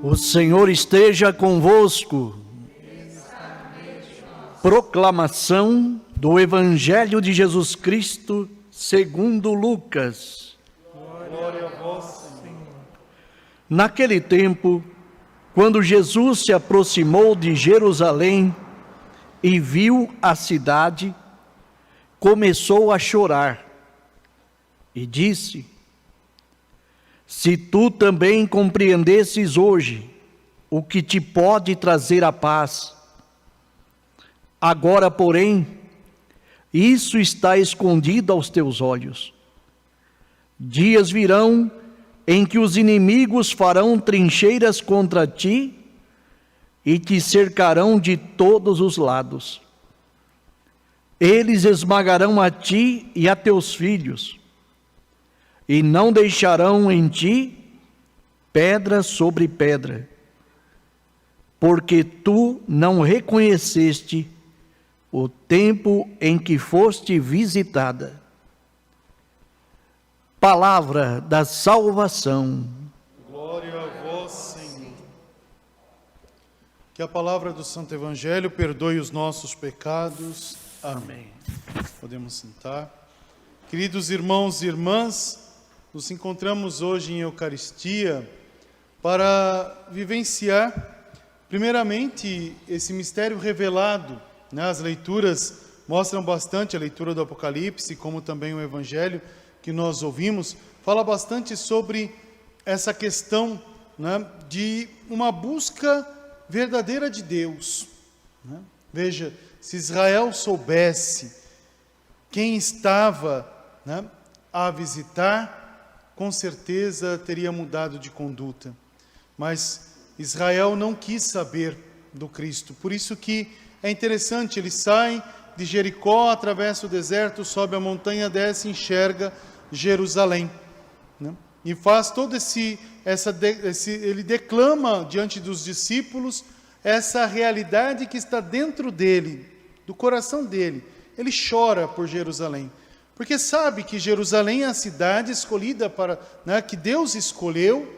O Senhor esteja convosco. Proclamação do Evangelho de Jesus Cristo segundo Lucas. Glória a vós, Senhor. Naquele tempo, quando Jesus se aproximou de Jerusalém e viu a cidade, começou a chorar e disse: se tu também compreendesses hoje o que te pode trazer a paz. Agora, porém, isso está escondido aos teus olhos. Dias virão em que os inimigos farão trincheiras contra ti e te cercarão de todos os lados. Eles esmagarão a ti e a teus filhos, e não deixarão em ti pedra sobre pedra, porque tu não reconheceste o tempo em que foste visitada. Palavra da salvação. Glória a vós, Senhor. Que a palavra do Santo Evangelho perdoe os nossos pecados. Amém. Podemos sentar. Queridos irmãos e irmãs, nos encontramos hoje em Eucaristia para vivenciar, primeiramente, esse mistério revelado. As leituras mostram bastante, a leitura do Apocalipse, como também o Evangelho que nós ouvimos, fala bastante sobre essa questão, de uma busca verdadeira de Deus. Veja, se Israel soubesse quem estava a visitar, com certeza teria mudado de conduta. Mas Israel não quis saber do Cristo. Por isso que é interessante, ele sai de Jericó, atravessa o deserto, sobe a montanha, desce e enxerga Jerusalém. E faz todo ele declama diante dos discípulos essa realidade que está dentro dele, do coração dele. Ele chora por Jerusalém, porque sabe que Jerusalém é a cidade escolhida que Deus escolheu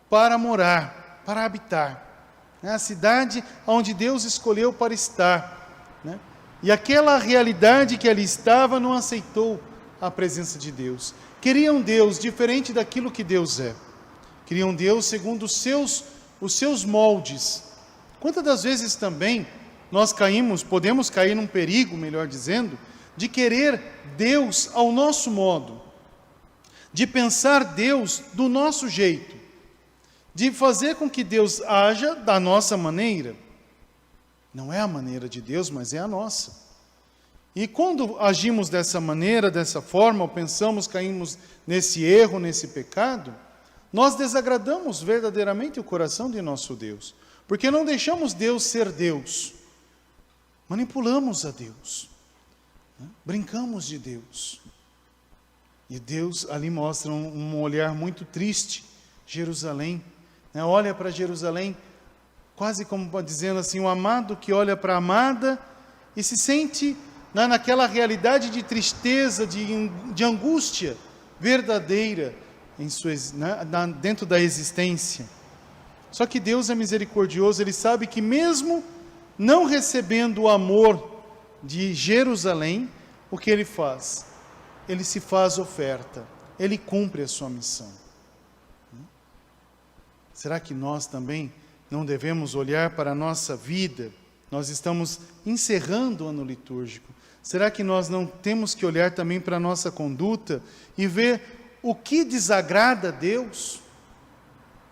para morar, para habitar. É a cidade onde Deus escolheu para estar. E aquela realidade que ali estava não aceitou a presença de Deus. Queria um Deus diferente daquilo que Deus é. Queria um Deus segundo os seus moldes. Quantas das vezes também nós podemos cair num perigo, melhor dizendo, de querer Deus ao nosso modo, de pensar Deus do nosso jeito, de fazer com que Deus haja da nossa maneira. Não é a maneira de Deus, mas é a nossa. E quando agimos dessa maneira, dessa forma, ou pensamos, caímos nesse erro, nesse pecado, nós desagradamos verdadeiramente o coração de nosso Deus, porque não deixamos Deus ser Deus, manipulamos a Deus, brincamos de Deus. E Deus ali mostra um olhar muito triste. Jerusalém, olha para Jerusalém, quase como dizendo assim, um amado que olha para a amada e se sente naquela realidade de tristeza, de angústia verdadeira dentro da existência. Só que Deus é misericordioso, Ele sabe que mesmo não recebendo o amor de Jerusalém, o que Ele faz? Ele se faz oferta, Ele cumpre a sua missão. Será que nós também não devemos olhar para a nossa vida? Nós estamos encerrando o ano litúrgico. Será que nós não temos que olhar também para a nossa conduta e ver o que desagrada a Deus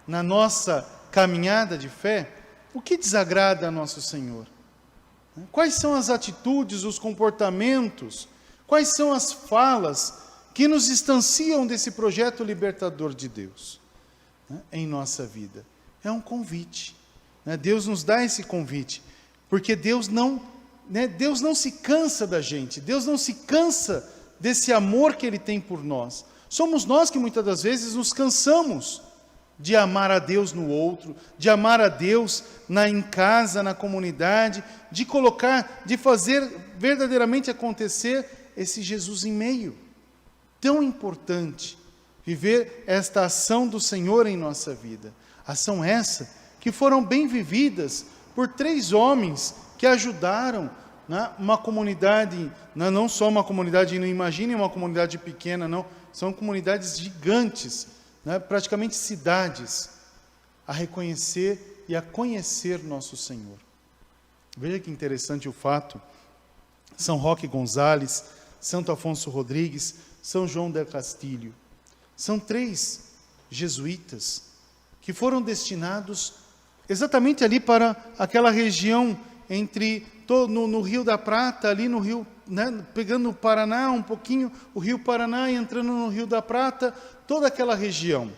na nossa caminhada de fé? O que desagrada a nosso Senhor? Quais são as atitudes, os comportamentos, quais são as falas que nos distanciam desse projeto libertador de Deus em nossa vida? É um convite. Deus nos dá esse convite, porque Deus não se cansa da gente, Deus não se cansa desse amor que Ele tem por nós. Somos nós que muitas das vezes nos cansamos de amar a Deus no outro, de amar a Deus em casa, na comunidade, de fazer verdadeiramente acontecer esse Jesus em meio. Tão importante viver esta ação do Senhor em nossa vida. Ação essa que foram bem vividas por 3 homens que ajudaram, né, uma comunidade, né, não só uma comunidade, não imaginem uma comunidade pequena, não, são comunidades gigantes, né, praticamente cidades, a reconhecer e a conhecer nosso Senhor. Veja que interessante o fato, São Roque Gonzales, Santo Afonso Rodrigues, São João del Castilho, são 3 jesuítas que foram destinados exatamente ali para aquela região no Rio da Prata, ali no Rio, né, pegando o Paraná um pouquinho, o Rio Paraná e entrando no Rio da Prata, toda aquela região.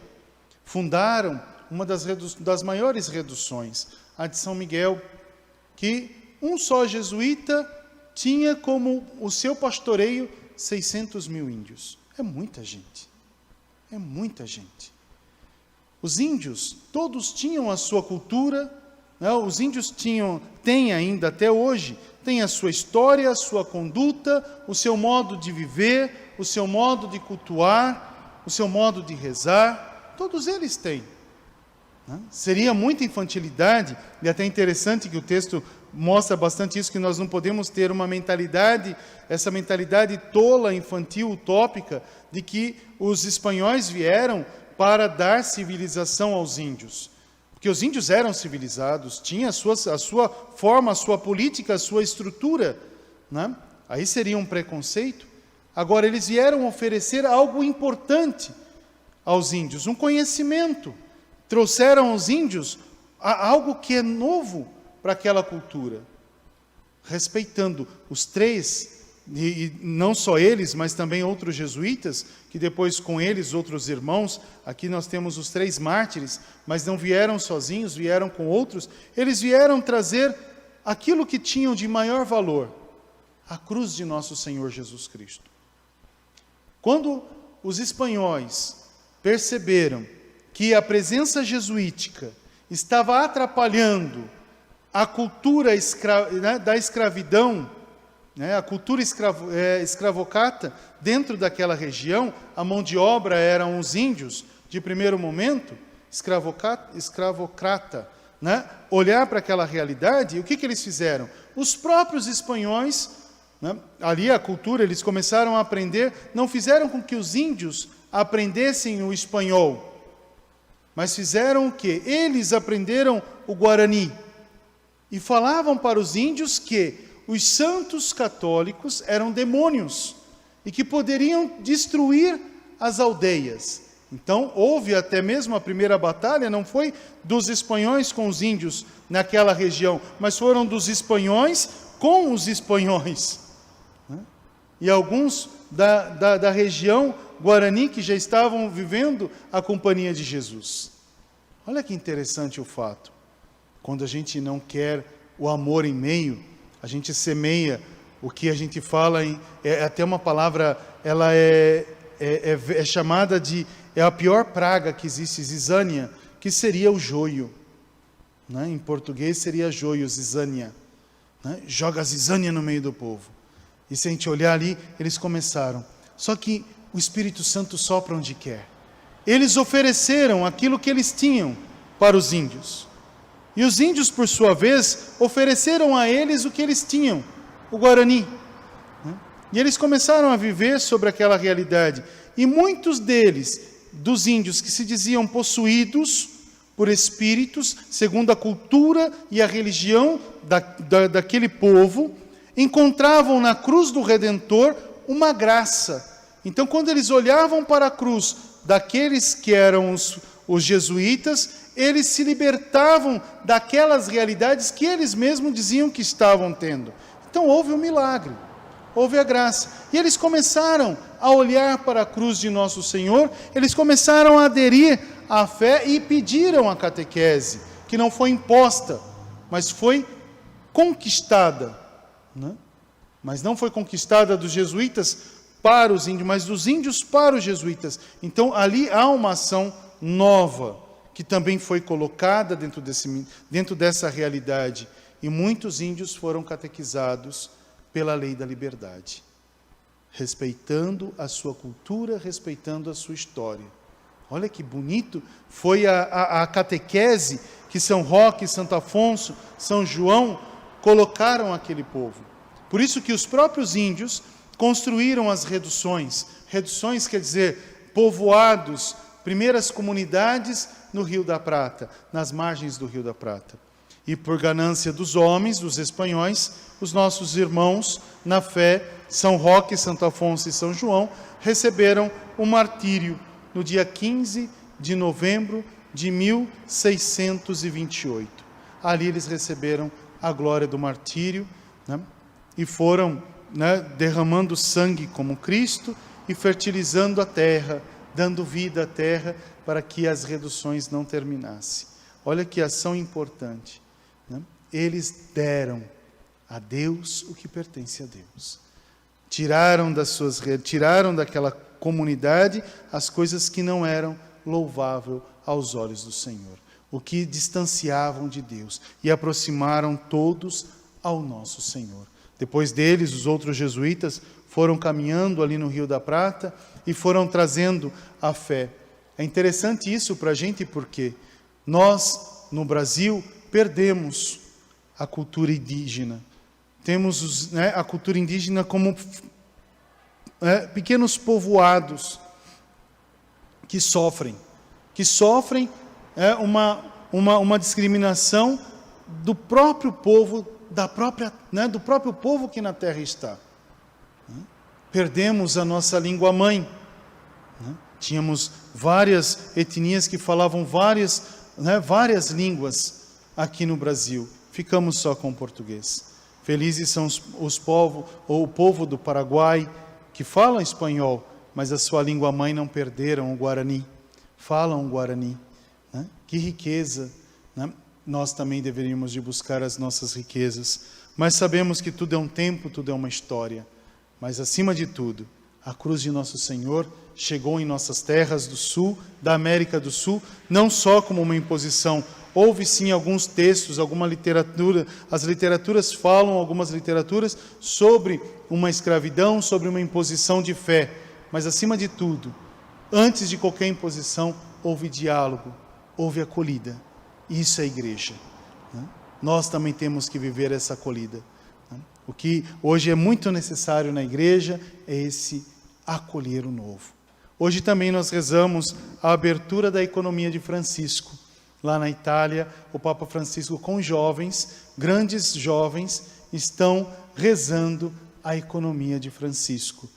Fundaram uma das maiores reduções, a de São Miguel, que um só jesuíta tinha como o seu pastoreio 600 mil índios. É muita gente. É muita gente. Os índios, todos tinham a sua cultura, né? Os índios têm ainda até hoje, têm a sua história, a sua conduta, o seu modo de viver, o seu modo de cultuar, o seu modo de rezar, todos eles têm. Né? Seria muita infantilidade, e até interessante que o texto mostra bastante isso, que nós não podemos ter uma mentalidade, essa mentalidade tola, infantil, utópica, de que os espanhóis vieram para dar civilização aos índios. Porque os índios eram civilizados, tinham a sua forma, a sua política, a sua estrutura. Né? Aí seria um preconceito. Agora, eles vieram oferecer algo importante aos índios, um conhecimento. Trouxeram aos índios algo que é novo para aquela cultura. Respeitando os 3, e não só eles, mas também outros jesuítas, que depois com eles, outros irmãos, aqui nós temos os 3 mártires, mas não vieram sozinhos, vieram com outros, eles vieram trazer aquilo que tinham de maior valor, a cruz de nosso Senhor Jesus Cristo. Quando os espanhóis perceberam que a presença jesuítica estava atrapalhando a cultura da escravidão, né, a cultura escravocrata dentro daquela região, a mão de obra eram os índios, de primeiro momento, escravocrata, né, olhar para aquela realidade, e o que eles fizeram? Os próprios espanhóis, né, ali a cultura, eles começaram a aprender, não fizeram com que os índios aprendessem o espanhol, mas fizeram o quê? Eles aprenderam o Guarani, e falavam para os índios que os santos católicos eram demônios e que poderiam destruir as aldeias. Então, houve até mesmo a primeira batalha, não foi dos espanhóis com os índios naquela região, mas foram dos espanhóis com os espanhóis. E alguns da região Guarani que já estavam vivendo a companhia de Jesus. Olha que interessante o fato. Quando a gente não quer o amor em meio, a gente semeia o que a gente fala, até uma palavra, ela é chamada de, é a pior praga que existe, zizânia, que seria o joio. Né? Em português seria joio, zizânia. Né? Joga a zizânia no meio do povo. E se a gente olhar ali, eles começaram. Só que o Espírito Santo sopra onde quer. Eles ofereceram aquilo que eles tinham para os índios. E os índios, por sua vez, ofereceram a eles o que eles tinham, o Guarani. E eles começaram a viver sobre aquela realidade. E muitos deles, dos índios que se diziam possuídos por espíritos, segundo a cultura e a religião daquele povo, encontravam na cruz do Redentor uma graça. Então, quando eles olhavam para a cruz daqueles que eram os jesuítas, eles se libertavam daquelas realidades que eles mesmos diziam que estavam tendo. Então houve um milagre, houve a graça. E eles começaram a olhar para a cruz de nosso Senhor, eles começaram a aderir à fé e pediram a catequese, que não foi imposta, mas foi conquistada. Né? Mas não foi conquistada dos jesuítas para os índios, mas dos índios para os jesuítas. Então ali há uma ação nova, que também foi colocada dentro dessa realidade. E muitos índios foram catequizados pela lei da liberdade, respeitando a sua cultura, respeitando a sua história. Olha que bonito, foi a catequese que São Roque, Santo Afonso, São João colocaram aquele povo. Por isso que os próprios índios construíram as reduções. Reduções quer dizer povoados, primeiras comunidades no Rio da Prata, nas margens do Rio da Prata. E por ganância dos homens, dos espanhóis, os nossos irmãos na fé, São Roque, Santo Afonso e São João, receberam o martírio no dia 15 de novembro de 1628. Ali eles receberam a glória do martírio, né? E foram, né, derramando sangue como Cristo e fertilizando a terra, dando vida à terra para que as reduções não terminassem. Olha que ação importante, né? Eles deram a Deus o que pertence a Deus. Tiraram daquela comunidade as coisas que não eram louvável aos olhos do Senhor, o que distanciavam de Deus, e aproximaram todos ao nosso Senhor. Depois deles, os outros jesuítas foram caminhando ali no Rio da Prata e foram trazendo a fé. É interessante isso para a gente porque nós, no Brasil, perdemos a cultura indígena. Temos a cultura indígena como pequenos povoados que sofrem uma discriminação do próprio povo, do próprio povo que na terra está. Perdemos a nossa língua mãe. Tínhamos várias etnias que falavam várias línguas aqui no Brasil. Ficamos só com o português. Felizes são o povo do Paraguai que falam espanhol, mas a sua língua mãe não perderam, o Guarani. Falam o Guarani. Que riqueza, né? Nós também deveríamos de buscar as nossas riquezas. Mas sabemos que tudo é um tempo, tudo é uma história. Mas acima de tudo, a cruz de Nosso Senhor chegou em nossas terras do Sul, da América do Sul, não só como uma imposição. Houve sim alguns textos, alguma literatura, as literaturas falam, algumas literaturas, sobre uma escravidão, sobre uma imposição de fé. Mas acima de tudo, antes de qualquer imposição, houve diálogo, houve acolhida. Isso é a igreja. Nós também temos que viver essa acolhida. O que hoje é muito necessário na igreja é esse acolher o novo. Hoje também nós rezamos a abertura da economia de Francisco. Lá na Itália, o Papa Francisco com jovens, grandes jovens, estão rezando a economia de Francisco.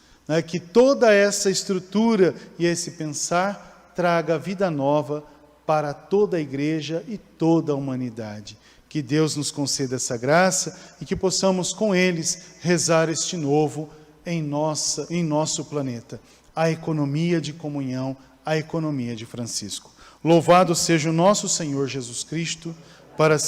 Que toda essa estrutura e esse pensar traga vida nova para toda a igreja e toda a humanidade. Que Deus nos conceda essa graça e que possamos com eles rezar este novo em nosso planeta. A economia de comunhão, a economia de Francisco. Louvado seja o nosso Senhor Jesus Cristo, para